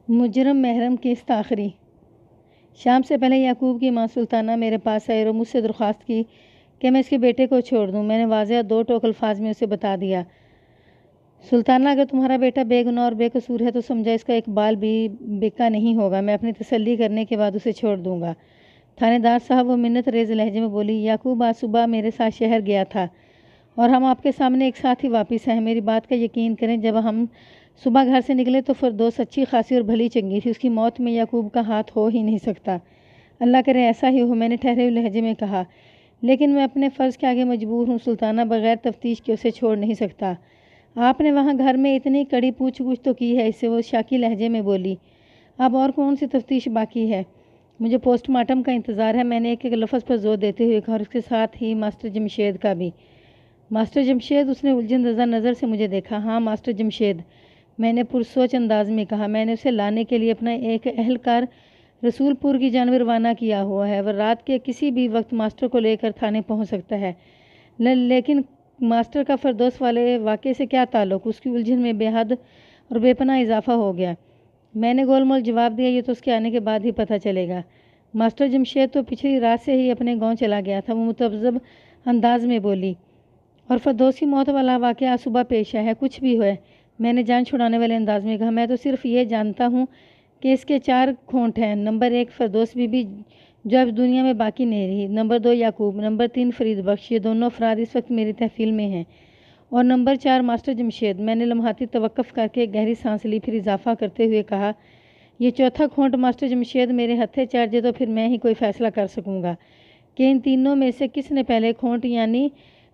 مجرم محرم قسط آخری۔ شام سے پہلے یعقوب کی ماں سلطانہ میرے پاس آئی اور مجھ سے درخواست کی کہ میں اس کے بیٹے کو چھوڑ دوں۔ میں نے واضح 2 ٹوک الفاظ میں اسے بتا دیا، سلطانہ اگر تمہارا بیٹا بے گناہ اور بے قصور ہے تو سمجھا اس کا ایک بال بھی بکا نہیں ہوگا، میں اپنی تسلی کرنے کے بعد اسے چھوڑ دوں گا۔ تھانے دار صاحب وہ منت ریز لہجے میں بولی، یعقوب آج صبح میرے ساتھ شہر گیا تھا اور ہم آپ کے سامنے ایک ساتھ ہی واپس آئے۔ میری بات کا یقین کریں، جب ہم صبح گھر سے نکلے تو فردوس اچھی خاصی اور بھلی چنگی تھی، اس کی موت میں یعقوب کا ہاتھ ہو ہی نہیں سکتا۔ اللہ کرے ایسا ہی ہو، میں نے ٹھہرے ہوئے لہجے میں کہا، لیکن میں اپنے فرض کے آگے مجبور ہوں سلطانہ، بغیر تفتیش کے اسے چھوڑ نہیں سکتا۔ آپ نے وہاں گھر میں اتنی کڑی پوچھ گچھ تو کی ہے، اس سے وہ شاکی لہجے میں بولی۔ اب اور کون سی تفتیش باقی ہے؟ مجھے پوسٹ مارٹم کا انتظار ہے، میں نے ایک ایک لفظ پر زور دیتے ہوئے کہا، اور اس کے ساتھ ہی ماسٹر جمشید کا بھی۔ ماسٹر جمشید؟ اس نے الجھن زدہ نظر سے مجھے دیکھا۔ ہاں ماسٹر جمشید، میں نے پرسوچ انداز میں کہا، میں نے اسے لانے کے لیے اپنا ایک اہلکار رسول پور کی جانب روانہ کیا ہوا ہے، وہ رات کے کسی بھی وقت ماسٹر کو لے کر تھانے پہنچ سکتا ہے، لیکن ماسٹر کا فردوس والے واقعے سے کیا تعلق؟ اس کی الجھن میں بے حد اور بے پناہ اضافہ ہو گیا۔ میں نے گول مول جواب دیا، یہ تو اس کے آنے کے بعد ہی پتہ چلے گا۔ ماسٹر جمشید تو پچھلی رات سے ہی اپنے گاؤں چلا گیا تھا، وہ متذبذب انداز میں بولی۔ اور فردوس کی موت والا واقعہ صبح پیش آیا ہے، کچھ بھی ہوئے؟ میں نے جان چھڑانے والے انداز میں کہا، میں تو صرف یہ جانتا ہوں کہ اس کے 4 کھونٹ ہیں۔ نمبر 1 فردوس بی بی جو اب دنیا میں باقی نہیں رہی، نمبر 2 یعقوب، نمبر 3 فرید بخش، یہ دونوں افراد اس وقت میری تحویل میں ہیں، اور نمبر 4 ماسٹر جمشید۔ میں نے لمحاتی توقف کر کے گہری سانس لی، پھر اضافہ کرتے ہوئے کہا، یہ چوتھا کھونٹ ماسٹر جمشید میرے ہتھے چاٹ جائے تو پھر میں ہی کوئی فیصلہ کر سکوں گا کہ ان تینوں میں سے کس نے پہلے کھونٹ یعنی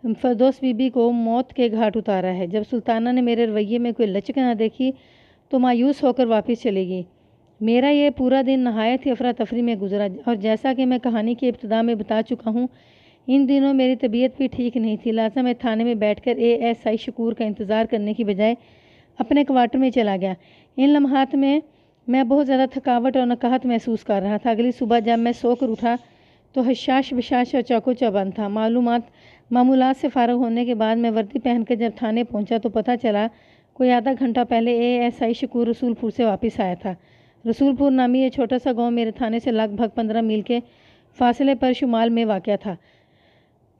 فردوس بی بی کو موت کے گھاٹ اتارا ہے۔ جب سلطانہ نے میرے رویے میں کوئی لچک نہ دیکھی تو مایوس ہو کر واپس چلے گی۔ میرا یہ پورا دن نہایت ہی افراتفری میں گزرا، اور جیسا کہ میں کہانی کی ابتدا میں بتا چکا ہوں، ان دنوں میری طبیعت بھی ٹھیک نہیں تھی، لہٰذا میں تھانے میں بیٹھ کر ASI شکور کا انتظار کرنے کی بجائے اپنے کوارٹر میں چلا گیا۔ ان لمحات میں میں بہت زیادہ تھکاوٹ اور نقاہت محسوس کر رہا تھا۔ اگلی صبح جب میں سو کر اٹھا تو حشاش بشاش اور چوکو چوبند تھا۔ معمولات سے فارغ ہونے کے بعد میں وردی پہن کر جب تھانے پہنچا تو پتہ چلا کوئی آدھا گھنٹہ پہلے ASI شکور رسول پور سے واپس آیا تھا۔ رسول پور نامی یہ چھوٹا سا گاؤں میرے تھانے سے لگ بھگ 15 میل کے فاصلے پر شمال میں واقع تھا۔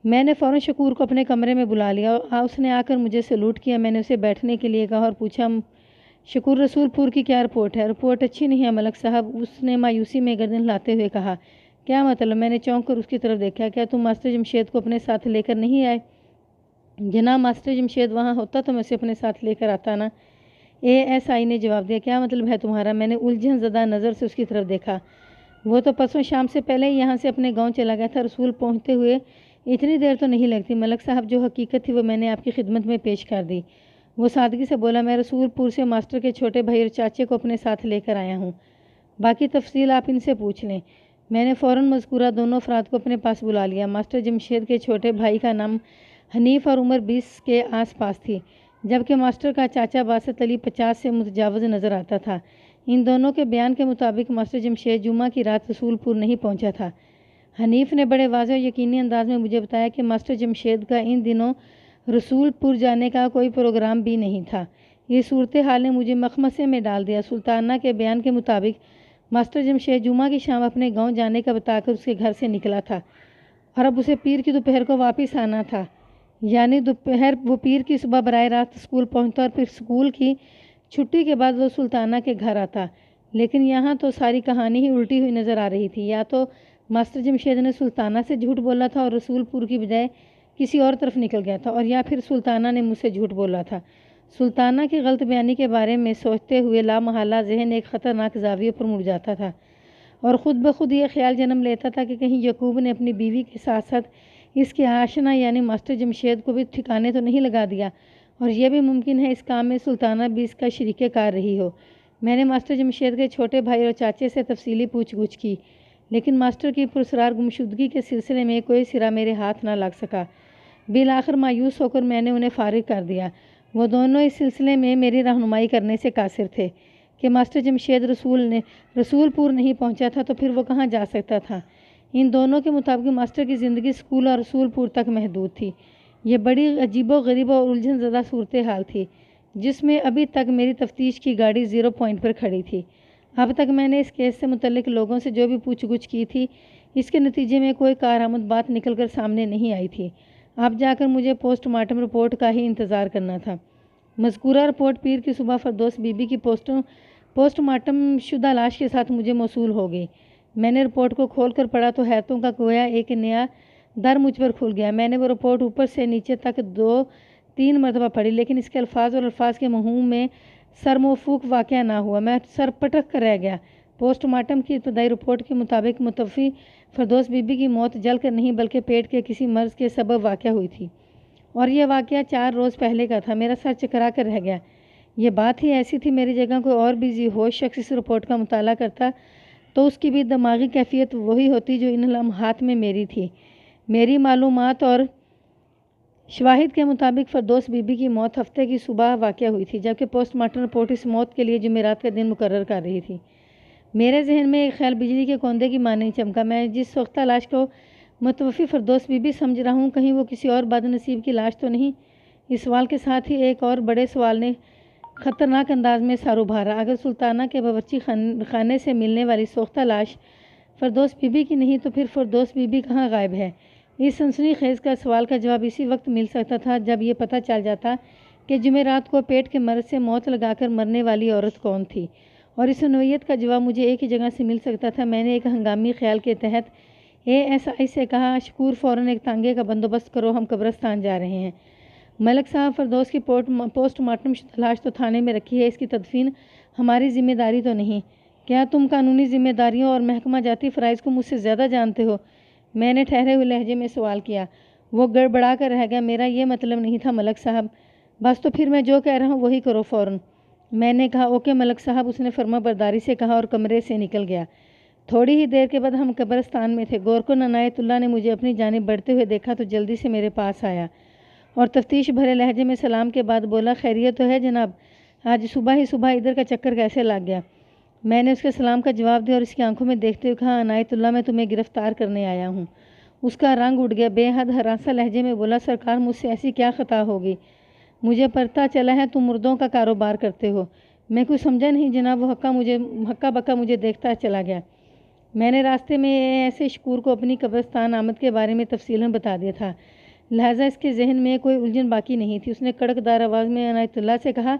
میں نے فوراً شکور کو اپنے کمرے میں بلا لیا اور اس نے آ کر مجھے سلوٹ کیا۔ میں نے اسے بیٹھنے کے لیے کہا اور پوچھا، شکور رسول پور کی کیا رپورٹ ہے؟ رپورٹ اچھی نہیں ہے ملک صاحب، اس نے مایوسی میں گردن ہلاتے ہوئے کہا۔ کیا مطلب؟ میں نے چونک کر اس کی طرف دیکھا۔ کیا تم ماسٹر جمشید کو اپنے ساتھ لے کر نہیں آئے؟ جناب ماسٹر جمشید وہاں ہوتا تو میں اسے اپنے ساتھ لے کر آتا نا، ASI نے جواب دیا۔ کیا مطلب ہے تمہارا؟ میں نے الجھن زدہ نظر سے اس کی طرف دیکھا۔ وہ تو پرسوں شام سے پہلے ہی یہاں سے اپنے گاؤں چلا گیا تھا، رسول پہنچتے ہوئے اتنی دیر تو نہیں لگتی ملک صاحب، جو حقیقت تھی وہ میں نے آپ کی خدمت میں پیش کر دی۔ وہ سادگی سے بولا، میں رسول پور سے ماسٹر کے چھوٹے بھائی اور چاچے کو اپنے ساتھ لے کر آیا ہوں، باقی تفصیل آپ ان سے پوچھ لیں۔ میں نے فوراً مذکورہ دونوں افراد کو اپنے پاس بلا لیا۔ ماسٹر جمشید کے چھوٹے بھائی کا نام حنیف اور عمر 20 کے آس پاس تھی، جبکہ ماسٹر کا چاچا باسط علی 50 سے متجاوز نظر آتا تھا۔ ان دونوں کے بیان کے مطابق ماسٹر جمشید جمعہ کی رات رسول پور نہیں پہنچا تھا۔ حنیف نے بڑے واضح اور یقینی انداز میں مجھے بتایا کہ ماسٹر جمشید کا ان دنوں رسول پور جانے کا کوئی پروگرام بھی نہیں تھا۔ یہ صورتحال نے مجھے مخمصے میں ڈال دیا۔ سلطانہ کے بیان کے مطابق ماسٹر جمشید جمعہ کی شام اپنے گاؤں جانے کا بتا کر اس کے گھر سے نکلا تھا، اور اب اسے پیر کی دوپہر کو واپس آنا تھا، یعنی دوپہر وہ پیر کی صبح براہ راست اسکول پہنچتا اور پھر اسکول کی چھٹی کے بعد وہ سلطانہ کے گھر آتا۔ لیکن یہاں تو ساری کہانی ہی الٹی ہوئی نظر آ رہی تھی۔ یا تو ماسٹر جمشید نے سلطانہ سے جھوٹ بولا تھا اور رسول پور کی بجائے کسی اور طرف نکل گیا تھا، اور یا پھر سلطانہ نے مجھ سے جھوٹ بولا تھا۔ سلطانہ کی غلط بیانی کے بارے میں سوچتے ہوئے لامحالہ ذہن ایک خطرناک زاویے پر مڑ جاتا تھا، اور خود بخود یہ خیال جنم لیتا تھا کہ کہیں یعقوب نے اپنی بیوی کے ساتھ ساتھ اس کے آشنا یعنی ماسٹر جمشید کو بھی ٹھکانے تو نہیں لگا دیا، اور یہ بھی ممکن ہے اس کام میں سلطانہ بھی اس کا شریک کار رہی ہو۔ میں نے ماسٹر جمشید کے چھوٹے بھائی اور چاچے سے تفصیلی پوچھ گچھ کی، لیکن ماسٹر کی پراسرار گمشدگی کے سلسلے میں کوئی سرا میرے ہاتھ نہ لگ سکا۔ بالآخر مایوس ہو کر میں نے انہیں فارغ کر دیا۔ وہ دونوں اس سلسلے میں میری رہنمائی کرنے سے قاصر تھے کہ ماسٹر جمشید رسول پور نہیں پہنچا تھا تو پھر وہ کہاں جا سکتا تھا۔ ان دونوں کے مطابق ماسٹر کی زندگی اسکول اور رسول پور تک محدود تھی۔ یہ بڑی عجیب و غریب اور الجھن زدہ صورتحال تھی، جس میں ابھی تک میری تفتیش کی گاڑی 0 پوائنٹ پر کھڑی تھی۔ اب تک میں نے اس کیس سے متعلق لوگوں سے جو بھی پوچھ گچھ کی تھی، اس کے نتیجے میں کوئی کارآمد بات نکل کر سامنے نہیں آئی تھی۔ اب جا کر مجھے پوسٹ مارٹم رپورٹ کا ہی انتظار کرنا تھا۔ مذکورہ رپورٹ پیر کی صبح فردوس بی بی کی پوسٹ مارٹم شدہ لاش کے ساتھ مجھے موصول ہو گئی۔ میں نے رپورٹ کو کھول کر پڑھا تو حیرتوں کا گویا ایک نیا در مجھ پر کھل گیا۔ میں نے وہ رپورٹ اوپر سے نیچے تک 2-3 مرتبہ پڑھی، لیکن اس کے الفاظ اور الفاظ کے مفہوم میں سرموفوق واقعہ نہ ہوا۔ میں سر پٹک کر رہ گیا۔ پوسٹ مارٹم کی ابتدائی رپورٹ کے مطابق متوفی فردوس بی بی کی موت جل کر نہیں بلکہ پیٹ کے کسی مرض کے سبب واقع ہوئی تھی، اور یہ واقعہ 4 روز پہلے کا تھا۔ میرا سر چکرا کر رہ گیا۔ یہ بات ہی ایسی تھی، میری جگہ کوئی اور بھی ذی ہوش شخص اس رپورٹ کا مطالعہ کرتا تو اس کی بھی دماغی کیفیت وہی ہوتی جو ان لمحات میں میری تھی۔ میری معلومات اور شواہد کے مطابق فردوس بی بی کی موت ہفتے کی صبح واقع ہوئی تھی، جبکہ پوسٹ مارٹم رپورٹ اس موت کے لیے جمعرات کا دن مقرر کر رہی تھی۔ میرے ذہن میں ایک خیال بجلی کے کوندے کی مانند چمکا۔ میں جس سوختہ لاش کو متوفی فردوس بی بی سمجھ رہا ہوں، کہیں وہ کسی اور بد نصیب کی لاش تو نہیں؟ اس سوال کے ساتھ ہی ایک اور بڑے سوال نے خطرناک انداز میں سر ابھارا۔ اگر سلطانہ کے باورچی خانے سے ملنے والی سوختہ لاش فردوس بی بی کی نہیں تو پھر فردوس بی بی کہاں غائب ہے؟ اس سنسنی خیز کا سوال کا جواب اسی وقت مل سکتا تھا جب یہ پتہ چل جاتا کہ جمعرات کو پیٹ کے مرض سے موت لگا کر مرنے والی عورت کون تھی، اور اس نوعیت کا جواب مجھے ایک ہی جگہ سے مل سکتا تھا۔ میں نے ایک ہنگامی خیال کے تحت ASI سے کہا، شکور فوراً ایک تانگے کا بندوبست کرو، ہم قبرستان جا رہے ہیں۔ ملک صاحب، فردوس کی پوسٹ مارٹم شدہ لاش تو تھانے میں رکھی ہے، اس کی تدفین ہماری ذمہ داری تو نہیں؟ کیا تم قانونی ذمہ داریوں اور محکمہ جاتی فرائض کو مجھ سے زیادہ جانتے ہو؟ میں نے ٹھہرے ہوئے لہجے میں سوال کیا۔ وہ گڑبڑا کر رہ گیا۔ میرا یہ مطلب نہیں تھا ملک صاحب۔ بس تو پھر میں جو کہہ رہا ہوں وہی کرو فوراً۔ میں نے کہا، اوکے ملک صاحب، اس نے فرما برداری سے کہا اور کمرے سے نکل گیا۔ تھوڑی ہی دیر کے بعد ہم قبرستان میں تھے۔ گورکن عنایت اللہ نے مجھے اپنی جانب بڑھتے ہوئے دیکھا تو جلدی سے میرے پاس آیا اور تفتیش بھرے لہجے میں سلام کے بعد بولا، خیریت تو ہے جناب؟ آج صبح ہی صبح ادھر کا چکر کیسے لگ گیا؟ میں نے اس کے سلام کا جواب دیا اور اس کی آنکھوں میں دیکھتے ہوئے کہا، عنایت اللہ، میں تمہیں گرفتار کرنے آیا ہوں۔ اس کا رنگ اٹھ گیا۔ بے حد ہراساں لہجے میں بولا، سرکار، مجھ سے ایسی کیا خطا ہوگی؟ مجھے پتہ چلا ہے تم مردوں کا کاروبار کرتے ہو۔ میں کچھ سمجھا نہیں جناب۔ وہ ہکا بکا مجھے دیکھتا چلا گیا۔ میں نے راستے میں ایسے شکور کو اپنی قبرستان آمد کے بارے میں تفصیلاً بتا دیا تھا، لہذا اس کے ذہن میں کوئی الجھن باقی نہیں تھی۔ اس نے کڑک دار آواز میں عنایت اللہ سے کہا،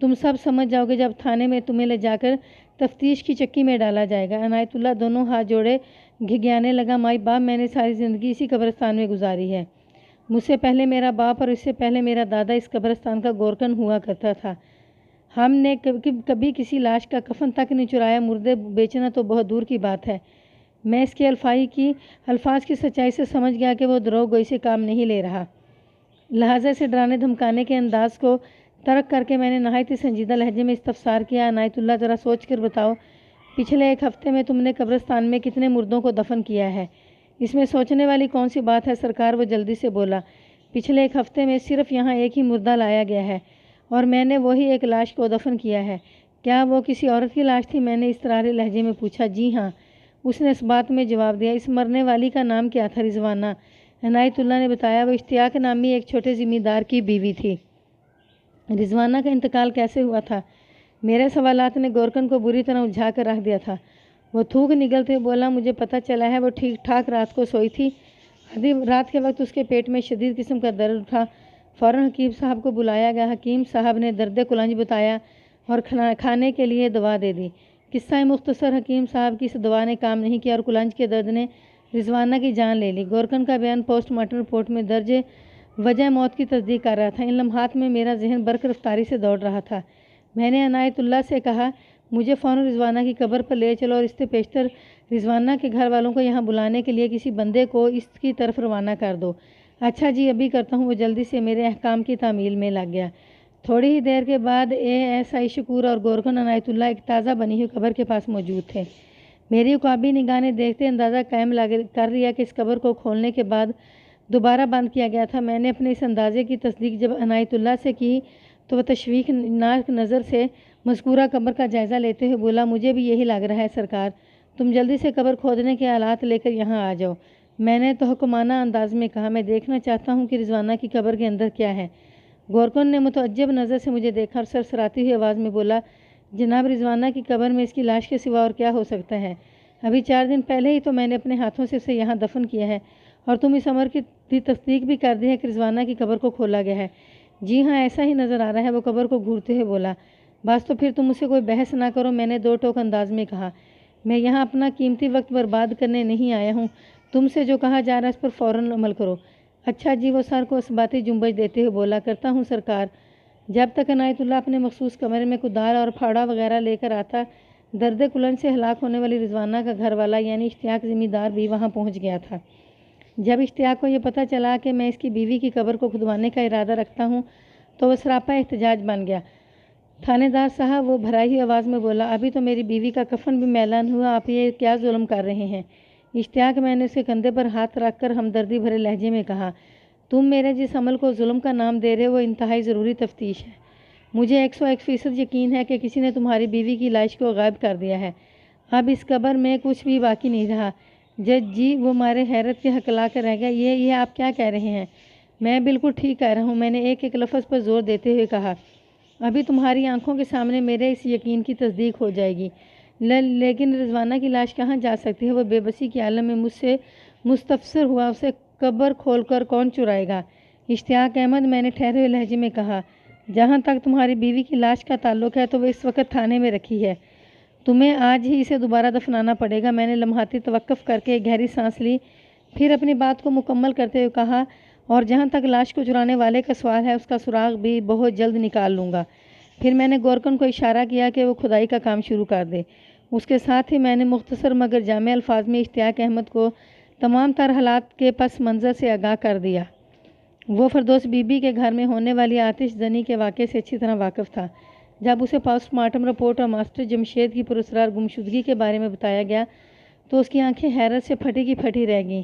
تم سب سمجھ جاؤ گے جب تھانے میں تمہیں لے جا کر تفتیش کی چکی میں ڈالا جائے گا۔ عنایت اللہ دونوں ہاتھ جوڑے گھگیانے لگا، مائی باپ، میں نے ساری زندگی اسی قبرستان میں گزاری ہے۔ مجھ سے پہلے میرا باپ اور اس سے پہلے میرا دادا اس قبرستان کا گورکن ہوا کرتا تھا۔ ہم نے کبھی کسی لاش کا کفن تک نہیں چرایا۔ مردے بیچنا تو بہت دور کی بات ہے۔ میں اس کے الفاظ کی سچائی سے سمجھ گیا کہ وہ دروغ گوئی سے کام نہیں لے رہا، لہٰذا اسے ڈرانے دھمکانے کے انداز کو ترک کر کے میں نے نہایت ہی سنجیدہ لہجے میں استفسار کیا، عنایت اللہ، ذرا سوچ کر بتاؤ، پچھلے 1 ہفتے میں تم نے قبرستان میں کتنے مردوں کو دفن کیا ہے؟ اس میں سوچنے والی کون سی بات ہے سرکار؟ وہ جلدی سے بولا، پچھلے 1 ہفتے میں صرف یہاں ایک ہی مردہ لایا گیا ہے اور میں نے وہی ایک لاش کو دفن کیا ہے۔ کیا وہ کسی عورت کی لاش تھی؟ میں نے اضطراری لہجے میں پوچھا۔ جی ہاں، اس نے اس بات میں جواب دیا۔ اس مرنے والی کا نام کیا تھا؟ رضوانہ، عنایت اللہ نے بتایا۔ وہ اشتیاق نامی ایک چھوٹے زمیندار کی بیوی تھی۔ رضوانہ کا انتقال کیسے ہوا تھا؟ میرے سوالات نے گورکن کو بری طرح الجھا کر رکھ دیا تھا۔ وہ تھوک نگلتے ہوئے بولا، مجھے پتہ چلا ہے وہ ٹھیک ٹھاک رات کو سوئی تھی۔ آدھی رات کے وقت اس کے پیٹ میں شدید قسم کا درد اٹھا۔ فوراً حکیم صاحب کو بلایا گیا۔ حکیم صاحب نے درد کلنج بتایا اور کھانے کے لیے دوا دے دی۔ قصہ مختصر، حکیم صاحب کی اس دوا نے کام نہیں کیا اور کلنج کے درد نے رضوانہ کی جان لے لی۔ گورکن کا بیان پوسٹ مارٹم رپورٹ میں درج وجہ موت کی تصدیق کر رہا تھا۔ ان لمحات میں میرا ذہن برق رفتاری سے دوڑ رہا تھا۔ میں نے عنایت اللہ سے کہا، مجھے فوراً رضوانہ کی قبر پر لے چلو اور اس سے پیشتر رضوانہ کے گھر والوں کو یہاں بلانے کے لیے کسی بندے کو اس کی طرف روانہ کر دو۔ اچھا جی، ابھی کرتا ہوں۔ وہ جلدی سے میرے احکام کی تعمیل میں لگ گیا۔ تھوڑی ہی دیر کے بعد ASI شکور اور گورکن عنایت اللہ ایک تازہ بنی ہوئی قبر کے پاس موجود تھے۔ میری عقابی نگاہ نے دیکھتے اندازہ قائم کر لیا کہ اس قبر کو کھولنے کے بعد دوبارہ بند کیا گیا تھا۔ میں نے اپنے اس اندازے کی تصدیق جب عنایت اللہ سے کی تو وہ تشویشناک نظر سے مذکورہ قبر کا جائزہ لیتے ہوئے بولا، مجھے بھی یہی لگ رہا ہے سرکار، تم جلدی سے قبر کھودنے کے آلات لے کر یہاں آ جاؤ۔ میں نے تحکمانہ انداز میں کہا، میں دیکھنا چاہتا ہوں کہ رضوانہ کی قبر کے اندر کیا ہے۔ گورکن نے متعجب نظر سے مجھے دیکھا اور سرسراتی ہوئی آواز میں بولا، جناب رضوانہ کی قبر میں اس کی لاش کے سوا اور کیا ہو سکتا ہے؟ ابھی 4 دن پہلے ہی تو میں نے اپنے ہاتھوں سے اسے یہاں دفن کیا ہے، اور تم اس امر کی تصدیق بھی کر دی ہے کہ رضوانہ کی قبر کو کھولا گیا ہے۔ جی ہاں، ایسا ہی نظر آ رہا ہے، وہ قبر کو گھورتے ہوئے بولا۔ بس تو پھر تم مجھ سے کوئی بحث نہ کرو، میں نے دو ٹوک انداز میں کہا۔ میں یہاں اپنا قیمتی وقت برباد کرنے نہیں آیا ہوں، تم سے جو کہا جا رہا ہے اس پر فوراً عمل کرو۔ اچھا جی، وہ سر کو اثباتی جنبش دیتے ہوئے بولا، کرتا ہوں سرکار۔ جب تک عنایت اللہ اپنے مخصوص کمرے میں کدال اور پھاڑا وغیرہ لے کر آتا، درد کلن سے ہلاک ہونے والی رضوانہ کا گھر والا یعنی اشتیاق ذمہ دار بھی وہاں پہنچ گیا تھا۔ جب اشتیاق کو یہ پتہ چلا کہ میں اس کی بیوی کی قبر کو کھدوانے کا ارادہ رکھتا ہوں تو وہ سراپا احتجاج بن گیا۔ تھانے دار صاحب، وہ بھرائی ہوئی آواز میں بولا، ابھی تو میری بیوی کا کفن بھی میلا نہیں ہوا، آپ یہ کیا ظلم کر رہے ہیں؟ اشتیاق، میں نے اس کے کندھے پر ہاتھ رکھ کر ہمدردی بھرے لہجے میں کہا، تم میرے جس عمل کو ظلم کا نام دے رہے ہو وہ انتہائی ضروری تفتیش ہے۔ مجھے 101% یقین ہے کہ کسی نے تمہاری بیوی کی لاش کو غائب کر دیا ہے۔ اب اس قبر میں کچھ بھی باقی نہیں رہا۔ جج جی، وہ مارے حیرت کے ہکلا کر رہ گیا۔ یہ آپ کیا کہہ رہے ہیں؟ میں بالکل ٹھیک کہہ رہا ہوں، میں نے ایک ایک لفظ پر زور دیتے ہوئے کہا۔ ابھی تمہاری آنکھوں کے سامنے میرے اس یقین کی تصدیق ہو جائے گی۔ لیکن رضوانہ کی لاش کہاں جا سکتی ہے؟ وہ بے بسی کے عالم میں مجھ سے مستفسر ہوا، اسے قبر کھول کر کون چرائے گا؟ اشتیاق احمد، میں نے ٹھہرے ہوئے لہجے میں کہا، جہاں تک تمہاری بیوی کی لاش کا تعلق ہے تو وہ اس وقت تھانے میں رکھی ہے، تمہیں آج ہی اسے دوبارہ دفنانا پڑے گا۔ میں نے لمحاتی توقف کر کے گہری سانس لی، پھر اپنی بات کو مکمل کرتے ہوئے کہا، اور جہاں تک لاش کو چرانے والے کا سوال ہے اس کا سراغ بھی بہت جلد نکال لوں گا۔ پھر میں نے گورکن کو اشارہ کیا کہ وہ کھدائی کا کام شروع کر دے۔ اس کے ساتھ ہی میں نے مختصر مگر جامع الفاظ میں اشتیاق احمد کو تمام تر حالات کے پس منظر سے آگاہ کر دیا۔ وہ فردوس بی بی کے گھر میں ہونے والی آتش زنی کے واقعے سے اچھی طرح واقف تھا۔ جب اسے پوسٹ مارٹم رپورٹ اور ماسٹر جمشید کی پراسرار گمشدگی کے بارے میں بتایا گیا تو اس کی آنکھیں حیرت سے پھٹی کی پھٹی رہ گئیں۔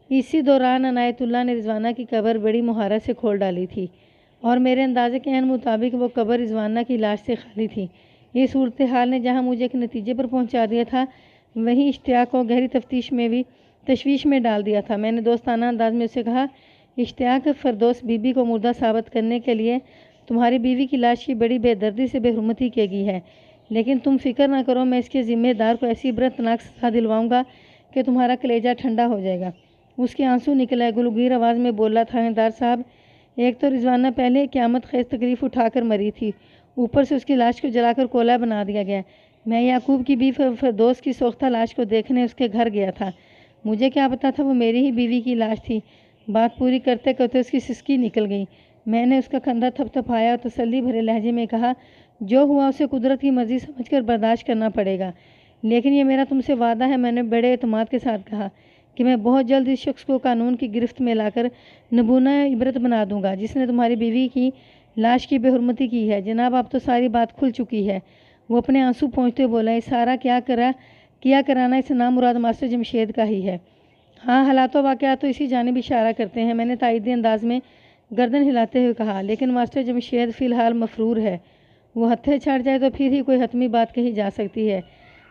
اسی دوران عنایت اللہ نے رضوانہ کی قبر بڑی مہارت سے کھول ڈالی تھی، اور میرے اندازے کے عین مطابق وہ قبر رضوانہ کی لاش سے خالی تھی۔ یہ صورتحال نے جہاں مجھے ایک نتیجے پر پہنچا دیا تھا، وہیں اشتیاق کو گہری تشویش میں ڈال دیا تھا۔ میں نے دوستانہ انداز میں اسے کہا، اشتیاق، فردوس بی بی کو مردہ ثابت کرنے کے لیے تمہاری بیوی کی لاش کی بڑی بے دردی سے بے حرمتی کی گئی ہے، لیکن تم فکر نہ کرو، میں اس کے ذمہ دار کو ایسی عبرتناک سزا دلواؤں گا کہ تمہارا کلیجہ ٹھنڈا ہو جائے گا۔ اس کے آنسو نکلے، گلگیر آواز میں بولا، تھانے دار صاحب، ایک تو رضوانہ پہلے قیامت خیز تکلیف اٹھا کر مری تھی، اوپر سے اس کی لاش کو جلا کر کولا بنا دیا گیا۔ میں یعقوب کی بیوی فردوس کی سوختہ لاش کو دیکھنے اس کے گھر گیا تھا، مجھے کیا پتا تھا وہ میری ہی بیوی کی لاش تھی۔ بات پوری کرتے کرتے اس کی سسکی نکل گئی۔ میں نے اس کا کندھا تھپتھپایا اور تسلی بھرے لہجے میں کہا، جو ہوا اسے قدرت کی مرضی سمجھ کر برداشت کرنا پڑے گا، لیکن یہ میرا تم سے وعدہ ہے، میں نے بڑے اعتماد کے ساتھ کہا، کہ میں بہت جلد اس شخص کو قانون کی گرفت میں لا کر نمونہ عبرت بنا دوں گا جس نے تمہاری بیوی کی لاش کی بے حرمتی کی ہے۔ جناب، اب تو ساری بات کھل چکی ہے۔ وہ اپنے آنسو پہنچتے بولا، یہ سارا کیا کرانا اس نام مراد ماسٹر جمشید کا ہی ہے۔ ہاں، حالات و واقعات تو اسی جانب اشارہ کرتے ہیں، میں نے تائیدی انداز میں گردن ہلاتے ہوئے کہا، لیکن ماسٹر جمشید فی الحال مفرور ہے، وہ ہتھے چھڑ جائے تو پھر ہی کوئی حتمی بات کہی جا سکتی ہے۔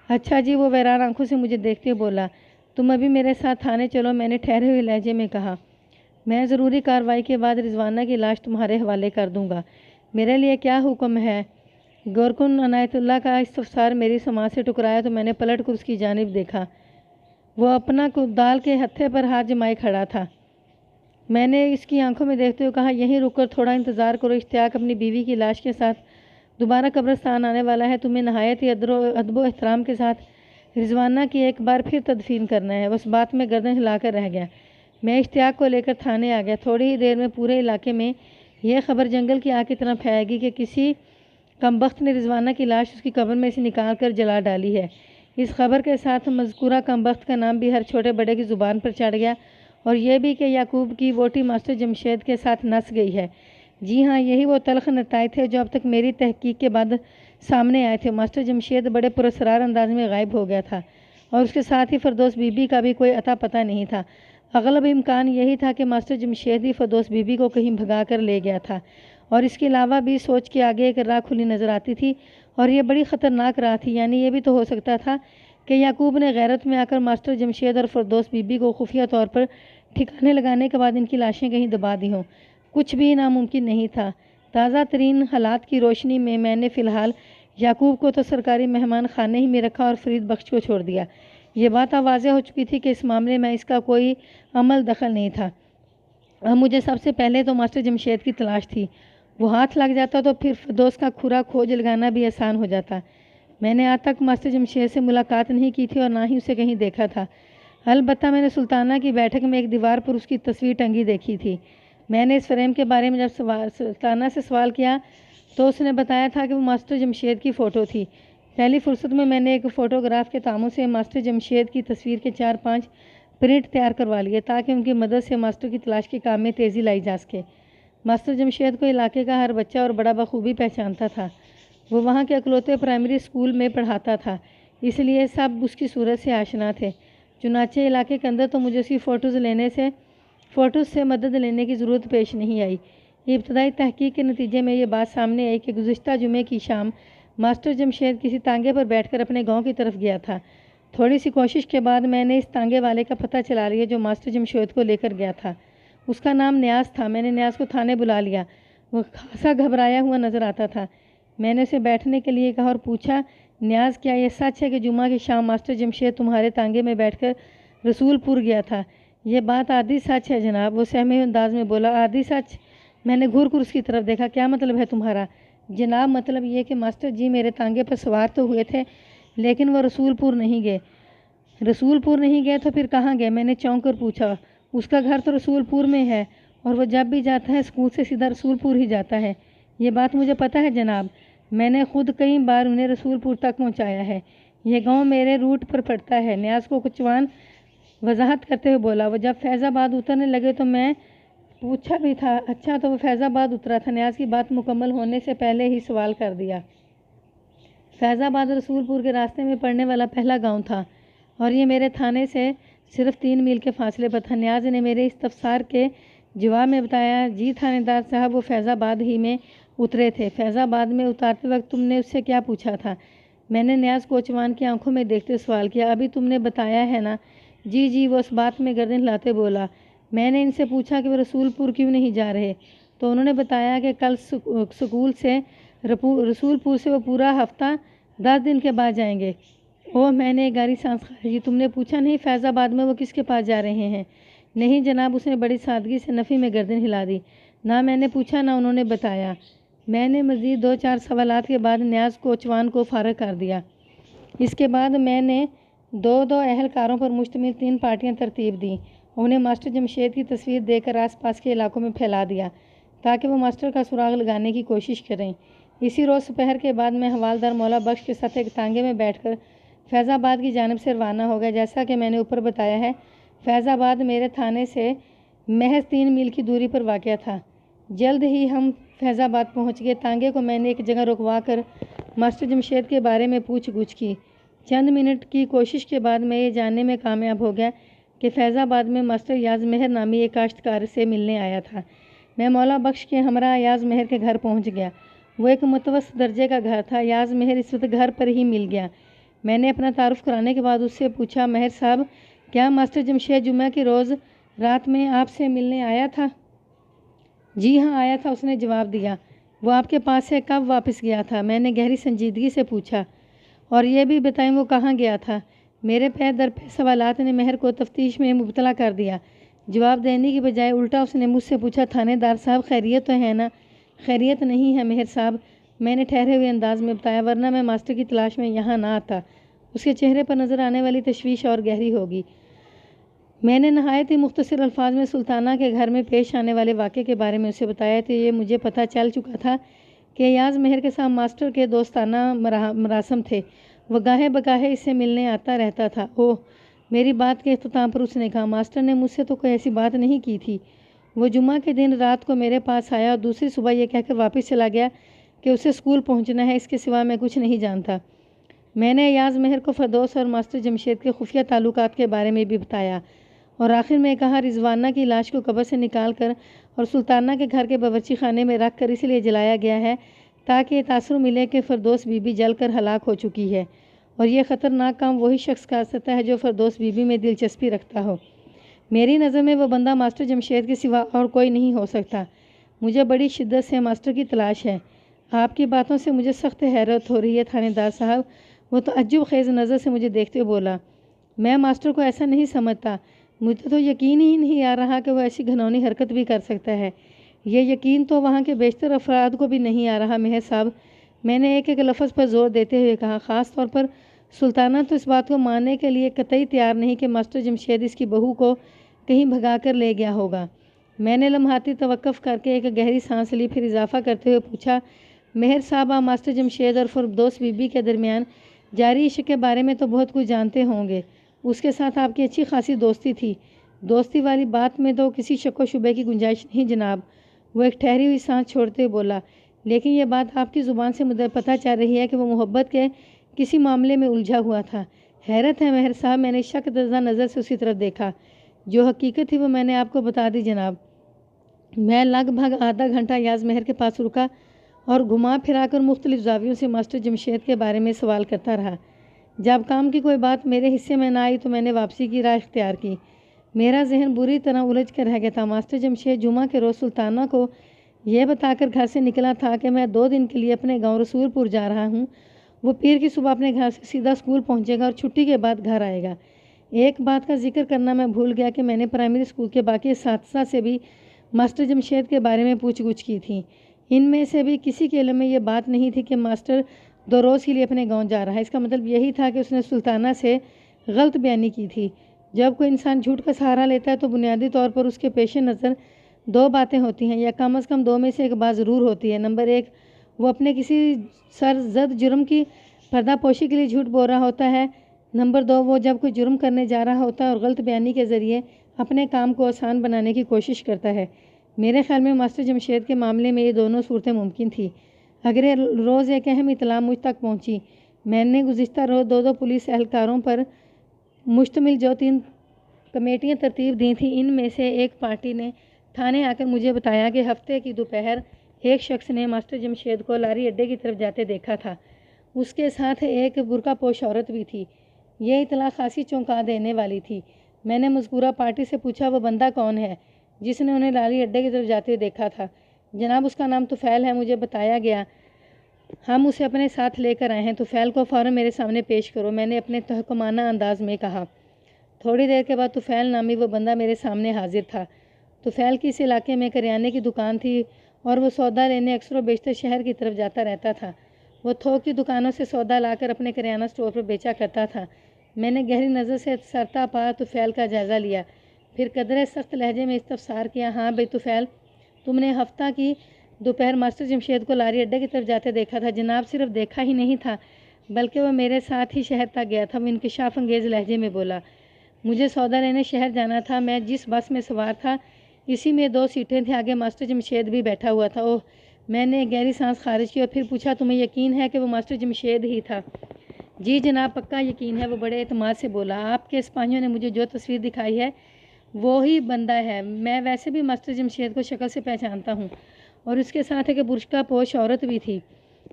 اچھا جی، وہ ویران آنکھوں سے مجھے دیکھتے بولا، تم ابھی میرے ساتھ تھانے چلو۔ میں نے ٹھہرے ہوئے لہجے میں کہا، میں ضروری کارروائی کے بعد رضوانہ کی لاش تمہارے حوالے کر دوں گا۔ میرے لیے کیا حکم ہے؟ گورکن عنایت اللہ کا استفسار میری سماعت سے ٹکرایا تو میں نے پلٹ کر اس کی جانب دیکھا۔ وہ اپنا کدال کے ہتھے پر ہاتھ جمائے کھڑا تھا۔ میں نے اس کی آنکھوں میں دیکھتے ہوئے کہا، یہیں رک کر تھوڑا انتظار کرو، اشتیاق اپنی بیوی کی لاش کے ساتھ دوبارہ قبرستان آنے والا ہے، تمہیں نہایت ہی ادب و احترام کے ساتھ رضوانہ کی ایک بار پھر تدفین کرنا ہے۔ اس بات میں گردن ہلا کر رہ گیا۔ میں اشتیاق کو لے کر تھانے آ گیا۔ تھوڑی ہی دیر میں پورے علاقے میں یہ خبر جنگل کی آگ کی طرح پھیل گئی کہ کسی کمبخت نے رضوانہ کی لاش اس کی قبر میں سے نکال کر جلا ڈالی ہے۔ اس خبر کے ساتھ مذکورہ کمبخت کا نام بھی ہر چھوٹے بڑے کی زبان پر چڑھ گیا، اور یہ بھی کہ یعقوب کی ووٹی ماسٹر جمشید کے ساتھ نس گئی ہے۔ جی ہاں، یہی وہ تلخ نتائج تھے جو اب تک میری تحقیق کے بعد سامنے آئے تھے۔ ماسٹر جمشید بڑے پراسرار انداز میں غائب ہو گیا تھا، اور اس کے ساتھ ہی فردوس بی بی کا بھی کوئی اتا پتہ نہیں تھا۔ اغلب امکان یہی تھا کہ ماسٹر جمشید ہی فردوس بی بی کو کہیں بھگا کر لے گیا تھا، اور اس کے علاوہ بھی سوچ کے آگے ایک راہ کھلی نظر آتی تھی، اور یہ بڑی خطرناک راہ تھی، یعنی یہ بھی تو ہو سکتا تھا کہ یعقوب نے غیرت میں آ کر ماسٹر جمشید اور فردوس بی بی کو خفیہ طور پر ٹھکانے لگانے کے بعد ان کی لاشیں کہیں دبا دی ہوں۔ کچھ بھی ناممکن نہیں تھا۔ تازہ ترین حالات کی روشنی میں نے فی الحال یعقوب کو تو سرکاری مہمان خانے ہی میں رکھا اور فرید بخش کو چھوڑ دیا۔ یہ بات اب واضح ہو چکی تھی کہ اس معاملے میں اس کا کوئی عمل دخل نہیں تھا۔ اب مجھے سب سے پہلے تو ماسٹر جمشید کی تلاش تھی۔ وہ ہاتھ لگ جاتا تو پھر فردوس کا کھرا کھوج لگانا بھی آسان ہو جاتا۔ میں نے آج تک ماسٹر جمشید سے ملاقات نہیں کی تھی اور نہ ہی اسے کہیں دیکھا تھا۔ البتہ میں نے سلطانہ کی بیٹھک میں ایک دیوار پر اس کی تصویر ٹنگی دیکھی تھی۔ میں نے اس فریم کے بارے میں جب سلطانہ سے سوال کیا تو اس نے بتایا تھا کہ وہ ماسٹر جمشید کی فوٹو تھی۔ پہلی فرصت میں نے ایک فوٹوگراف کے تعاون سے ماسٹر جمشید کی تصویر کے 4-5 پرنٹ تیار کروا لیے تاکہ ان کی مدد سے ماسٹر کی تلاش کے کام میں تیزی لائی جا سکے۔ ماسٹر جمشید کو علاقے کا ہر بچہ اور بڑا بخوبی پہچانتا تھا۔ وہ وہاں کے اکلوتے پرائمری اسکول میں پڑھاتا تھا، اس لیے سب اس کی صورت سے آشنا تھے۔ چنانچہ علاقے کے اندر تو مجھے اس کی فوٹوز سے مدد لینے کی ضرورت پیش نہیں آئی۔ ابتدائی تحقیق کے نتیجے میں یہ بات سامنے آئی کہ گزشتہ جمعے کی شام ماسٹر جمشید کسی تانگے پر بیٹھ کر اپنے گاؤں کی طرف گیا تھا۔ تھوڑی سی کوشش کے بعد میں نے اس تانگے والے کا پتہ چلا لیا جو ماسٹر جمشید کو لے کر گیا تھا۔ اس کا نام نیاز تھا۔ میں نے نیاز کو تھانے بلا لیا۔ وہ خاصا گھبرایا ہوا نظر آتا تھا۔ میں نے اسے بیٹھنے کے لیے کہا اور پوچھا، نیاز کیا یہ سچ ہے کہ جمعہ کی شام ماسٹر جمشید تمہارے تانگے میں بیٹھ کر رسول پور گیا تھا؟ یہ بات آدھی سچ ہے جناب، وہ سہمے انداز میں بولا۔ آدھی سچ؟ میں نے گھور کر اس کی طرف دیکھا۔ کیا مطلب ہے تمہارا؟ جناب مطلب یہ کہ ماسٹر جی میرے تانگے پر سوار تو ہوئے تھے لیکن وہ رسول پور نہیں گئے۔ رسول پور نہیں گئے تو پھر کہاں گئے؟ میں نے چونک کر پوچھا۔ اس کا گھر تو رسول پور میں ہے اور وہ جب بھی جاتا ہے اسکول سے سیدھا رسول پور ہی جاتا ہے۔ یہ بات مجھے پتہ ہے جناب، میں نے خود کئی بار انہیں رسول پور تک پہنچایا ہے۔ یہ گاؤں میرے روٹ پر پڑتا ہے، نیاز کو کچوان وضاحت کرتے ہوئے بولا۔ وہ جب فیض آباد اترنے لگے تو میں پوچھا بھی تھا، اچھا تو وہ فیض آباد اترا تھا؟ نیاز کی بات مکمل ہونے سے پہلے ہی سوال کر دیا۔ فیض آباد رسول پور کے راستے میں پڑنے والا پہلا گاؤں تھا اور یہ میرے تھانے سے صرف 3 میل کے فاصلے پر تھا۔ نیاز نے میرے استفسار کے جواب میں بتایا، جی تھانے دار صاحب وہ فیض آباد ہی میں اترے تھے۔ فیض آباد میں اتارتے وقت تم نے اس سے کیا پوچھا تھا؟ میں نے نیاز کوچوان کی آنکھوں میں دیکھتے سوال کیا۔ ابھی تم نے بتایا ہے نا؟ جی وہ اس بات میں گردن ہلاتے بولا۔ میں نے ان سے پوچھا کہ وہ رسول پور کیوں نہیں جا رہے تو انہوں نے بتایا کہ کل سکول سے رسول پور سے وہ پورا ہفتہ 10 دن کے بعد جائیں گے۔ اوہ، میں نے گہری سانس کھائی۔ تم نے پوچھا نہیں فیض آباد میں وہ کس کے پاس جا رہے ہیں؟ نہیں جناب، اس نے بڑی سادگی سے نفی میں گردن ہلا دی۔ نہ میں نے پوچھا نہ انہوں نے بتایا۔ میں نے مزید 2-4 سوالات کے بعد نیاز کوچوان کو فارغ کر دیا۔ اس کے بعد میں نے 2 اہلکاروں پر مشتمل 3 پارٹیاں ترتیب دیں۔ انہیں ماسٹر جمشید کی تصویر دے کر آس پاس کے علاقوں میں پھیلا دیا تاکہ وہ ماسٹر کا سراغ لگانے کی کوشش کریں۔ اسی روز دوپہر کے بعد میں حوالدار مولا بخش کے ساتھ ایک تانگے میں بیٹھ کر فیض آباد کی جانب سے روانہ ہو گیا۔ جیسا کہ میں نے اوپر بتایا ہے، فیض آباد میرے تھانے سے محض 3 میل کی دوری پر واقع تھا۔ جلد ہی ہم فیض آباد پہنچ گئے۔ تانگے کو میں نے ایک جگہ رکوا کر ماسٹر جمشید کے بارے میں پوچھ گچھ کی۔ چند منٹ کی کوشش کے بعد میں یہ جاننے میں کامیاب ہو گیا کہ فیض آباد میں ماسٹر یاز مہر نامی ایک کاشتکار سے ملنے آیا تھا۔ میں مولا بخش کے ہمراہ یاز مہر کے گھر پہنچ گیا۔ وہ ایک متوسط درجے کا گھر تھا۔ یاز مہر اس وقت گھر پر ہی مل گیا۔ میں نے اپنا تعارف کرانے کے بعد اس سے پوچھا، مہر صاحب کیا ماسٹر جمشید جمعہ کی روز رات میں آپ سے ملنے آیا تھا؟ جی ہاں آیا تھا، اس نے جواب دیا۔ وہ آپ کے پاس سے کب واپس گیا تھا؟ میں نے گہری سنجیدگی سے پوچھا۔ اور یہ بھی بتائیں وہ کہاں گیا تھا؟ میرے پے در پے سوالات نے مہر کو تفتیش میں مبتلا کر دیا۔ جواب دینے کی بجائے الٹا اس نے مجھ سے پوچھا، تھانے دار صاحب خیریت تو ہے نا؟ خیریت نہیں ہے مہر صاحب، میں نے ٹھہرے ہوئے انداز میں بتایا، ورنہ میں ماسٹر کی تلاش میں یہاں نہ آتا۔ اس کے چہرے پر نظر آنے والی تشویش اور گہری ہوگی۔ میں نے نہایت ہی مختصر الفاظ میں سلطانہ کے گھر میں پیش آنے والے واقعے کے بارے میں اسے بتایا تو یہ مجھے پتہ چل چکا تھا کہ یاز مہر کے ساتھ ماسٹر کے دوستانہ مراسم تھے۔ وہ گاہے بگاہے اس سے ملنے آتا رہتا تھا۔ اوہ، میری بات کے اختتام پر اس نے کہا، ماسٹر نے مجھ سے تو کوئی ایسی بات نہیں کی تھی۔ وہ جمعہ کے دن رات کو میرے پاس آیا اور دوسری صبح یہ کہہ کر واپس چلا گیا کہ اسے اسکول پہنچنا ہے، اس کے سوا میں کچھ نہیں جانتا۔ میں نے یاز مہر کو فردوس اور ماسٹر جمشید کے خفیہ تعلقات کے بارے میں بھی بتایا اور آخر میں کہا، رضوانہ کی لاش کو قبر سے نکال کر اور سلطانہ کے گھر کے باورچی خانے میں رکھ کر اس لیے جلایا گیا ہے تاکہ یہ تاثر ملے کہ فردوس بی بی جل کر ہلاک ہو چکی ہے اور یہ خطرناک کام وہی شخص کر سکتا ہے جو فردوس بی بی میں دلچسپی رکھتا ہو۔ میری نظر میں وہ بندہ ماسٹر جمشید کے سوا اور کوئی نہیں ہو سکتا۔ مجھے بڑی شدت سے ماسٹر کی تلاش ہے۔ آپ کی باتوں سے مجھے سخت حیرت ہو رہی ہے تھانے دار صاحب۔ وہ تعجب خیز نظر سے مجھے دیکھتے ہوئے بولا، میں ماسٹر کو ایسا نہیں سمجھتا۔ مجھے تو یقین ہی نہیں آ رہا کہ وہ ایسی گھنونی حرکت بھی کر سکتا ہے۔ یہ یقین تو وہاں کے بیشتر افراد کو بھی نہیں آ رہا مہر صاحب۔ میں نے ایک ایک لفظ پر زور دیتے ہوئے کہا، خاص طور پر سلطانہ تو اس بات کو ماننے کے لیے قطعی تیار نہیں کہ ماسٹر جمشید اس کی بہو کو کہیں بھگا کر لے گیا ہوگا۔ میں نے لمحاتی توقف کر کے ایک گہری سانس لی، پھر اضافہ کرتے ہوئے پوچھا، مہر صاحب آپ ماسٹر جمشید اور فردوس بی بی کے درمیان جاری عشق کے بارے میں تو بہت کچھ جانتے ہوں گے۔ اس کے ساتھ آپ کی اچھی خاصی دوستی تھی۔ دوستی والی بات میں تو کسی شک و شبے کی گنجائش نہیں جناب۔ وہ ایک ٹھہری ہوئی سانس چھوڑتے ہوئے بولا، لیکن یہ بات آپ کی زبان سے مجھے پتہ چل رہی ہے کہ وہ محبت کے کسی معاملے میں الجھا ہوا تھا۔ حیرت ہے مہر صاحب، میں نے شک زدہ نظر سے اسی طرف دیکھا۔ جو حقیقت تھی وہ میں نے آپ کو بتا دی جناب۔ میں لگ بھگ آدھا گھنٹہ یاز مہر کے پاس رکا اور گھما پھرا کر مختلف زاویوں سے ماسٹر جمشید کے بارے میں سوال کرتا رہا۔ جب کام کی کوئی بات میرے حصے میں نہ آئی تو میں نے واپسی کی راہ اختیار کی۔ میرا ذہن بری طرح الجھ کر رہ گیا تھا۔ ماسٹر جمشید جمعہ کے روز سلطانہ کو یہ بتا کر گھر سے نکلا تھا کہ میں 2 دن کے لیے اپنے گاؤں رسول پور جا رہا ہوں۔ وہ پیر کی صبح اپنے گھر سے سیدھا اسکول پہنچے گا اور چھٹی کے بعد گھر آئے گا۔ ایک بات کا ذکر کرنا میں بھول گیا کہ میں نے پرائمری اسکول کے باقی اساتذہ سے بھی ماسٹر جمشید کے بارے میں پوچھ گچھ کی تھی۔ ان میں سے بھی کسی کے علم میں یہ بات نہیں تھی کہ ماسٹر 2 روز کے لیے اپنے گاؤں جا رہا ہے۔ اس کا مطلب یہی تھا کہ اس نے سلطانہ سے غلط بیانی کی تھی۔ جب کوئی انسان جھوٹ کا سہارا لیتا ہے تو بنیادی طور پر اس کے پیش نظر 2 باتیں ہوتی ہیں، یا کم از کم 2 میں سے ایک بات ضرور ہوتی ہے۔ نمبر 1، وہ اپنے کسی سرزد جرم کی پردہ پوشی کے لیے جھوٹ بول رہا ہوتا ہے۔ نمبر 2، وہ جب کوئی جرم کرنے جا رہا ہوتا ہے اور غلط بیانی کے ذریعے اپنے کام کو آسان بنانے کی کوشش کرتا ہے۔ میرے خیال میں ماسٹر جمشید کے معاملے میں یہ دونوں صورتیں ممکن تھیں۔ اگلے روز ایک اہم اطلاع مجھ تک پہنچی۔ میں نے گزشتہ روز 2 پولیس اہلکاروں پر مشتمل جو 3 کمیٹیاں ترتیب دی تھیں، ان میں سے ایک پارٹی نے تھانے آ کر مجھے بتایا کہ ہفتے کی دوپہر ایک شخص نے ماسٹر جمشید کو لاری اڈے کی طرف جاتے دیکھا تھا۔ اس کے ساتھ ایک برقع پوش عورت بھی تھی۔ یہ اطلاع خاصی چونکا دینے والی تھی۔ میں نے مذکورہ پارٹی سے پوچھا، وہ بندہ کون ہے جس نے انہیں لاری اڈے کی طرف جاتے دیکھا تھا؟ جناب اس کا نام طفیل ہے، مجھے بتایا گیا۔ ہم اسے اپنے ساتھ لے کر آئے ہیں۔ طفیل کو فوراً میرے سامنے پیش کرو، میں نے اپنے تحکمانہ انداز میں کہا۔ تھوڑی دیر کے بعد طفیل نامی وہ بندہ میرے سامنے حاضر تھا۔ طفیل کی اس علاقے میں کریانے کی دکان تھی اور وہ سودا لینے اکثر و بیشتر شہر کی طرف جاتا رہتا تھا۔ وہ تھوک کی دکانوں سے سودا لا کر اپنے کریانہ اسٹور پر بیچا کرتا تھا۔ میں نے گہری نظر سے سرتا پا طفیل کا جائزہ لیا، پھر قدرے سخت لہجے میں استفسار کیا، ہاں بھئی طفیل، تم نے ہفتہ کی دوپہر ماسٹر جمشید کو لاری اڈے کی طرف جاتے دیکھا تھا؟ جناب صرف دیکھا ہی نہیں تھا بلکہ وہ میرے ساتھ ہی شہر تک گیا تھا، وہ انکشاف انگیز لہجے میں بولا۔ مجھے سودا لینے شہر جانا تھا۔ میں جس بس میں سوار تھا اسی میں 2 سیٹیں تھیں، آگے ماسٹر جمشید بھی بیٹھا ہوا تھا۔ اوہ! میں نے ایک گہری سانس خارج کی اور پھر پوچھا، تمہیں یقین ہے کہ وہ ماسٹر جمشید ہی تھا؟ جی جناب پکا یقین ہے، وہ بڑے اعتماد سے بولا۔ آپ کے سپاہیوں نے مجھے جو تصویر دکھائی ہے وہی بندہ ہے۔ میں ویسے بھی ماسٹر جمشید کو شکل سے پہچانتا ہوں، اور اس کے ساتھ ایک برقع پوش عورت بھی تھی۔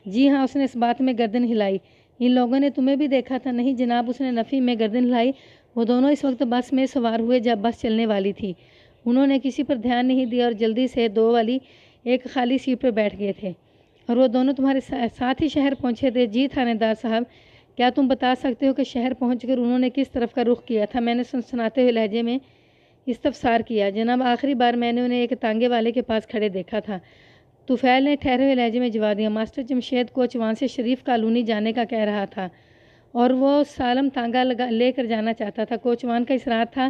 جی ہاں، اس نے اس بات میں گردن ہلائی۔ ان لوگوں نے تمہیں بھی دیکھا تھا؟ نہیں جناب، اس نے نفی میں گردن ہلائی۔ وہ دونوں اس وقت بس میں سوار ہوئے جب بس چلنے والی تھی۔ انہوں نے کسی پر دھیان نہیں دیا اور جلدی سے 2 والی ایک خالی سیٹ پر بیٹھ گئے تھے۔ اور وہ دونوں تمہارے ساتھ ہی شہر پہنچے تھے؟ جی تھانے دار صاحب، کیا تم بتا سکتے ہو کہ شہر پہنچ کر انہوں نے کس طرف کا رخ کیا تھا؟ میں نے سنسناتے ہوئے لہجے میں استفسار کیا۔ جناب آخری بار میں نے انہیں ایک تانگے والے کے پاس کھڑے دیکھا تھا، طفیل نے ٹھہرے ہوئے لہجے میں جواب دیا۔ ماسٹر جمشید کوچوان سے شریف کالونی جانے کا کہہ رہا تھا اور وہ سالم تانگا لے کر جانا چاہتا تھا۔ کوچوان کا اصرار تھا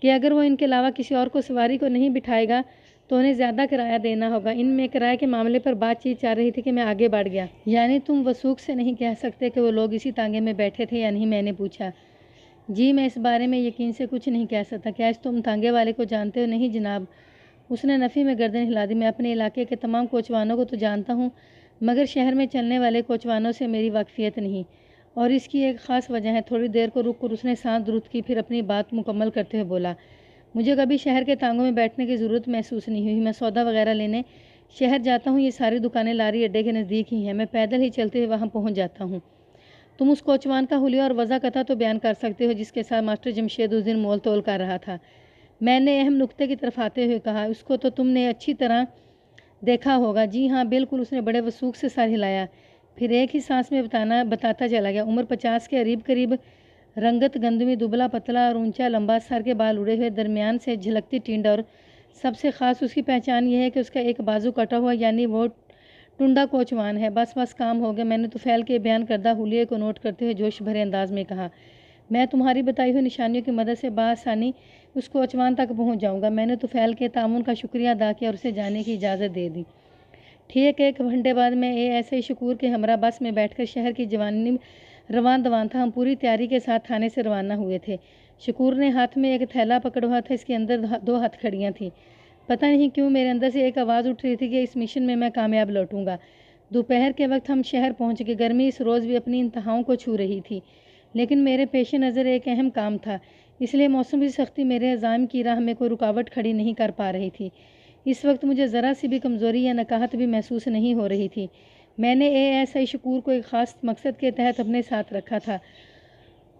کہ اگر وہ ان کے علاوہ کسی اور کو سواری کو نہیں بٹھائے گا تو انہیں زیادہ کرایہ دینا ہوگا۔ ان میں کرایہ کے معاملے پر بات چیت چل رہی تھی کہ میں آگے بڑھ گیا۔ یعنی تم وثوق سے نہیں کہہ سکتے کہ وہ لوگ اسی تانگے میں بیٹھے تھے یا نہیں؟ میں نے پوچھا۔ جی میں اس بارے میں یقین سے کچھ نہیں کہہ سکتا۔ کیا تم تانگے والے کو جانتے ہو؟ نہیں جناب، اس نے نفی میں گردن ہلا دی۔ میں اپنے علاقے کے تمام کوچوانوں کو تو جانتا ہوں، مگر شہر میں چلنے والے کوچوانوں سے میری واقفیت نہیں، اور اس کی ایک خاص وجہ ہے۔ تھوڑی دیر کو رک کر اس نے سانس درست کی، پھر اپنی بات مکمل کرتے ہوئے بولا، مجھے کبھی شہر کے تانگوں میں بیٹھنے کی ضرورت محسوس نہیں ہوئی۔ میں سودا وغیرہ لینے شہر جاتا ہوں، یہ ساری دکانیں لاری اڈے کے نزدیک ہی ہیں، میں پیدل ہی چلتے ہوئے وہاں پہنچ جاتا ہوں۔ تم اس کوچوان کا حلیہ اور وضع قطع تو بیان کر سکتے ہو جس کے ساتھ ماسٹر جمشید اس دن مول تول کر رہا تھا؟ میں نے اہم نقطے کی طرف آتے ہوئے کہا، اس کو تو تم نے اچھی طرح دیکھا ہوگا؟ جی ہاں بالکل، اس نے بڑے وثوق سے سر ہلایا، پھر ایک ہی سانس میں بتاتا چلا گیا۔ عمر 50 کے قریب، رنگت گندمی، دبلا پتلا اور اونچا لمبا، سر کے بال اڑے ہوئے، درمیان سے جھلکتی ٹینڈ، اور سب سے خاص اس کی پہچان یہ ہے کہ اس کا ایک بازو کٹا ہوا، یعنی وہ ٹنڈا کوچوان ہے۔ بس کام ہو گیا، میں نے طفیل کے بیان کردہ حلیے کو نوٹ کرتے ہوئے جوش بھرے انداز میں کہا۔ میں تمہاری بتائی ہوئی نشانیوں کی مدد سے بآسانی اس کوچوان تک پہنچ جاؤں گا۔ میں نے طفیل کے تعاون کا شکریہ ادا کیا اور اسے جانے کی اجازت دے دی۔ ٹھیک 1 گھنٹے بعد میں ایسے شکور کے ہمراہ بس میں بیٹھ کر شہر کی جانب روان تھا۔ ہم پوری تیاری کے ساتھ تھانے سے روانہ ہوئے تھے۔ شکور نے ہاتھ میں ایک تھیلا پکڑا ہوا تھا، اس کے اندر 2 ہتھکڑیاں تھیں۔ پتہ نہیں کیوں میرے اندر سے ایک آواز اٹھ رہی تھی کہ اس مشن میں کامیاب لوٹوں گا۔ دوپہر کے وقت ہم شہر پہنچ گئے۔ گرمی اس روز بھی اپنی انتہاؤں کو چھو رہی تھی، لیکن میرے پیش نظر ایک اہم کام تھا، اس لیے موسم کی سختی میرے عزائم کی راہ میں کوئی رکاوٹ کھڑی نہیں کر پا رہی تھی۔ اس وقت مجھے ذرا سی بھی کمزوری یا نکاہت بھی محسوس نہیں ہو رہی تھی۔ میں نے ایسا شکور کو ایک خاص مقصد کے تحت اپنے ساتھ رکھا تھا،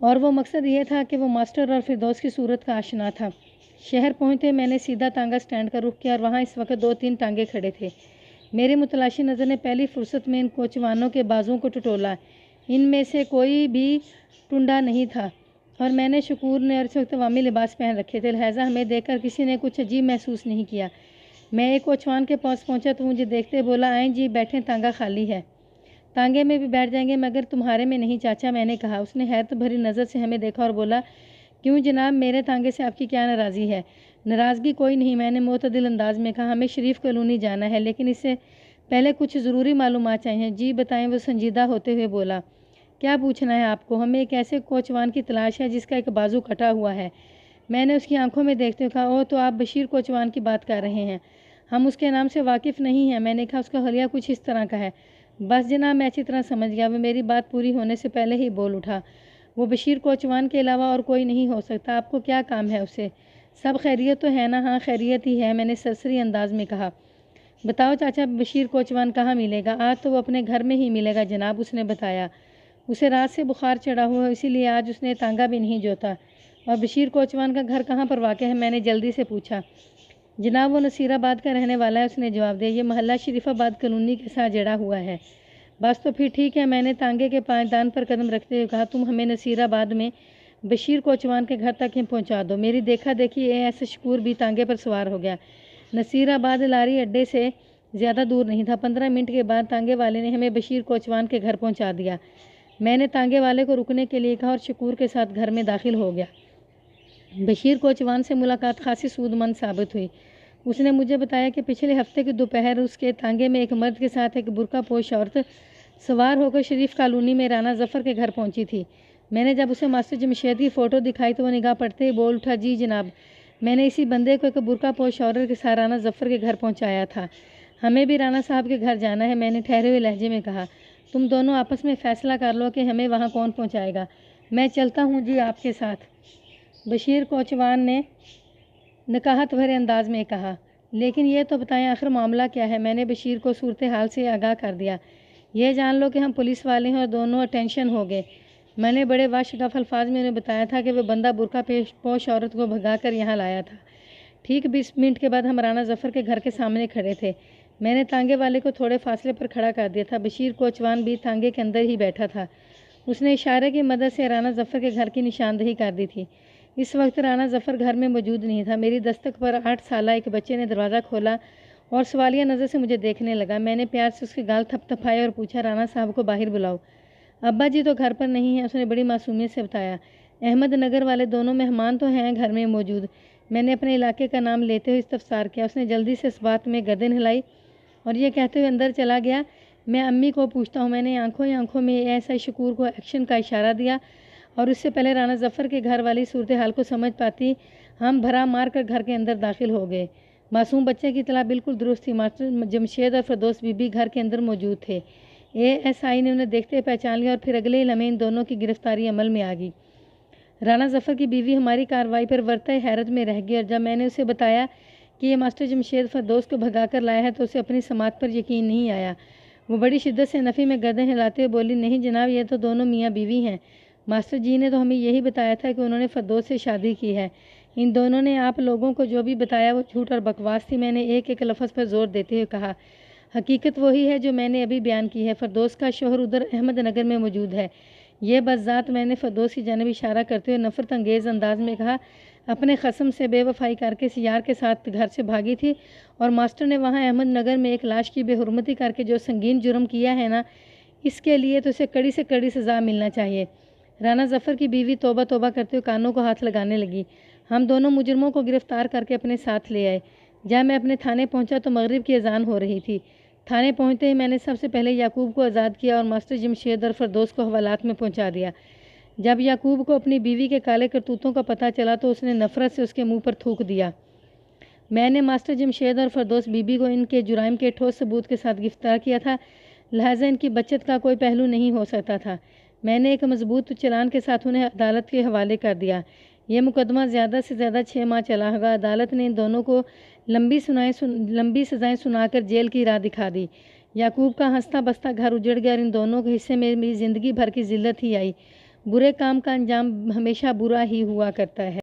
اور وہ مقصد یہ تھا کہ وہ ماسٹر اور فردوس کی صورت کا آشنا تھا۔ شہر پہنچتے میں نے سیدھا تانگا سٹینڈ کا رخ کیا، اور وہاں اس وقت 2-3 ٹانگے کھڑے تھے۔ میری متلاشی نظر نے پہلی فرصت میں ان کوچوانوں کے بازوؤں کو ٹٹولا۔ ان میں سے کوئی بھی ٹنڈا نہیں تھا، اور میں نے شکور نے اور اس وقت عوامی لباس پہن رکھے تھے، لہٰذا ہمیں دیکھ کر کسی نے کچھ عجیب محسوس نہیں کیا۔ میں ایک کوچوان کے پاس پہنچا تو مجھے دیکھتے بولا، آئیں جی بیٹھیں، تانگا خالی ہے۔ تانگے میں بھی بیٹھ جائیں گے مگر تمہارے میں نہیں چاچا، میں نے کہا۔ اس نے حیرت بھری نظر سے ہمیں دیکھا اور بولا، کیوں جناب، میرے تانگے سے آپ کی کیا ناراضی ہے؟ ناراضگی کوئی نہیں، میں نے معتدل انداز میں کہا۔ ہمیں شریف کالونی جانا ہے، لیکن اس سے پہلے کچھ ضروری معلومات چاہیے۔ جی بتائیں، وہ سنجیدہ ہوتے ہوئے بولا۔ کیا پوچھنا ہے آپ کو؟ ہمیں ایک ایسے کوچوان کی تلاش ہے جس کا ایک بازو کٹا ہوا ہے۔ میں نے اس کی آنکھوں میں دیکھتے ہوئے کہا، اوہ، تو آپ بشیر کوچوان کی بات کر رہے ہیں؟ ہم اس کے نام سے واقف نہیں ہیں۔ میں نے کہا، اس کا حلیہ کچھ اس طرح کا ہے۔ بس جناب، میں اچھی طرح سمجھ گیا۔ وہ میری بات پوری ہونے سے پہلے ہی بول اٹھا، وہ بشیر کوچوان کے علاوہ اور کوئی نہیں ہو سکتا۔ آپ کو کیا کام ہے اس سے؟ سب خیریت تو ہے نا؟ ہاں خیریت ہی ہے، میں نے سرسری انداز میں کہا۔ بتاؤ چاچا، بشیر کوچوان کہاں ملے گا؟ آج تو وہ اپنے گھر میں ہی ملے گا جناب، اس نے بتایا۔ اسے رات سے بخار چڑھا ہوا ہے، اسی لیے آج اس نے تانگا بھی نہیں جوتا۔ اور بشیر کوچوان کا گھر کہاں پر واقع ہے؟ میں نے جلدی سے پوچھا۔ جناب، وہ نصیر آباد کا رہنے والا ہے، اس نے جواب دیا۔ یہ محلہ شریف آباد کالونی کے ساتھ جڑا ہوا ہے۔ بس تو پھر ٹھیک ہے، میں نے تانگے کے پائیدان پر قدم رکھتے ہوئے کہا، تم ہمیں نصیر آباد میں بشیر کوچوان کے گھر تک ہی پہنچا دو۔ میری دیکھا دیکھی ایسا شکور بھی تانگے پر سوار ہو گیا۔ نصیر آباد لاری اڈے سے زیادہ دور نہیں تھا۔ 15 منٹ کے بعد تانگے والے نے ہمیں بشیر کوچوان کے گھر پہنچا دیا۔ میں نے تانگے والے کو رکنے کے لیے کہا اور شکور کے ساتھ گھر میں داخل ہو گیا۔ بشیر کوچوان سے ملاقات خاصی سود مند ثابت ہوئی۔ اس نے مجھے بتایا کہ پچھلے ہفتے کی دوپہر اس کے تانگے میں ایک مرد کے ساتھ ایک برقع پوش عورت سوار ہو کر شریف کالونی میں رانا ظفر کے گھر پہنچی تھی۔ میں نے جب اسے ماسٹر جمشید کی فوٹو دکھائی تو وہ نگاہ پڑتے ہی بول اٹھا، جی جناب، میں نے اسی بندے کو ایک برقع پوش عورت کے ساتھ رانا ظفر کے گھر پہنچایا تھا۔ ہمیں بھی رانا صاحب کے گھر جانا ہے، میں نے ٹھہرے ہوئے لہجے میں کہا۔ تم دونوں آپس میں فیصلہ کر لو کہ ہمیں وہاں کون پہنچائے گا۔ میں چلتا ہوں جی آپ کے ساتھ، بشیر کوچوان نے نکاہت بھرے انداز میں کہا۔ لیکن یہ تو بتائیں آخر معاملہ کیا ہے؟ میں نے بشیر کو صورتحال سے آگاہ کر دیا۔ یہ جان لو کہ ہم پولیس والے ہیں اور دونوں ٹینشن ہو گئے۔ میں نے بڑے واشگاف الفاظ میں انہیں بتایا تھا کہ وہ بندہ برقع پوش عورت کو بھگا کر یہاں لایا تھا۔ ٹھیک 20 منٹ کے بعد ہم رانا ظفر کے گھر کے سامنے کھڑے تھے۔ میں نے تانگے والے کو تھوڑے فاصلے پر کھڑا کر دیا تھا۔ بشیر کوچوان بھی تانگے کے اندر ہی بیٹھا تھا۔ اس نے اشارے کی مدد سے رانا ظفر کے گھر کی نشاندہی کر دی تھی۔ اس وقت رانا ظفر گھر میں موجود نہیں تھا۔ میری دستک پر 8 سالہ ایک بچے نے دروازہ کھولا اور سوالیہ نظر سے مجھے دیکھنے لگا۔ میں نے پیار سے اس کے گال تھپ تھپائے اور پوچھا، رانا صاحب کو باہر بلاؤ۔ ابا جی تو گھر پر نہیں ہیں، اس نے بڑی معصومیت سے بتایا۔ احمد نگر والے دونوں مہمان تو ہیں گھر میں موجود۔ میں نے اپنے علاقے کا نام لیتے ہوئے استفسار کیا۔ اس نے جلدی سے اس بات میں گردن ہلائی اور یہ کہتے ہوئے اندر چلا گیا، میں امی کو پوچھتا ہوں۔ میں نے آنکھوں میں ایسا شکور کو ایکشن کا اشارہ دیا اور اس سے پہلے رانا ظفر کے گھر والی صورتحال کو سمجھ پاتی ہم بھرا مار کر گھر کے اندر داخل ہو گئے۔ معصوم بچے کی اطلاع بالکل درست تھی۔ ماسٹر جمشید اور فردوس بی بی گھر کے اندر موجود تھے۔ ASI نے انہیں دیکھتے پہچان لیا اور پھر اگلے ہی لمحے ان دونوں کی گرفتاری عمل میں آ گئی۔ رانا ظفر کی بیوی ہماری کارروائی پر ورطۂ حیرت میں رہ گئی، اور جب میں نے اسے بتایا کہ یہ ماسٹر جمشید فردوس کو بھگا کر لایا ہے تو اسے اپنی سماعت پر یقین نہیں آیا۔ وہ بڑی شدت سے نفی میں گردن ہلاتے ہوئے بولی، نہیں جناب، یہ تو دونوں میاں بیوی ہیں۔ ماسٹر جی نے تو ہمیں یہی بتایا تھا کہ انہوں نے فردوس سے شادی کی ہے۔ ان دونوں نے آپ لوگوں کو جو بھی بتایا وہ جھوٹ اور بکواس تھی۔ میں نے ایک ایک لفظ پر زور دیتے ہوئے کہا، حقیقت وہی ہے جو میں نے ابھی بیان کی ہے۔ فردوس کا شوہر ادھر احمد نگر میں موجود ہے۔ یہ بذات میں نے فردوس کی جانب اشارہ کرتے ہوئے نفرت انگیز انداز میں کہا، اپنے خصم سے بے وفائی کر کے یار کے ساتھ گھر سے بھاگی تھی، اور ماسٹر نے وہاں احمد نگر میں ایک لاش کی بے حرمتی کر کے جو سنگین جرم کیا ہے نا، اس کے لیے تو اسے کڑی سے کڑی سزا ملنا چاہیے۔ رانا ظفر کی بیوی توبہ توبہ کرتے ہوئے کانوں کو ہاتھ لگانے لگی۔ ہم دونوں مجرموں کو گرفتار کر کے اپنے ساتھ لے آئے۔ جب میں اپنے تھانے پہنچا تو مغرب کی اذان ہو رہی تھی۔ تھانے پہنچتے ہی میں نے سب سے پہلے یعقوب کو آزاد کیا اور ماسٹر جمشید اور فردوس کو حوالات میں پہنچا دیا۔ جب یعقوب کو اپنی بیوی کے کالے کرتوتوں کا پتہ چلا تو اس نے نفرت سے اس کے منہ پر تھوک دیا۔ میں نے ماسٹر جمشید اور فردوس بی بی کو ان کے جرائم کے ٹھوس ثبوت کے ساتھ گرفتار کیا تھا، لہٰذا ان کی بچت کا کوئی پہلو نہیں ہو سکتا تھا۔ میں نے ایک مضبوط چلان کے ساتھ انہیں عدالت کے حوالے کر دیا۔ یہ مقدمہ زیادہ سے زیادہ 6 ماہ چلا ہوگا۔ عدالت نے ان دونوں کو لمبی سزائیں سنا کر جیل کی راہ دکھا دی۔ یعقوب کا ہنستا بستا گھر اجڑ گیا اور ان دونوں کے حصے میں میری زندگی بھر کی ذلت ہی آئی۔ برے کام کا انجام ہمیشہ برا ہی ہوا کرتا ہے۔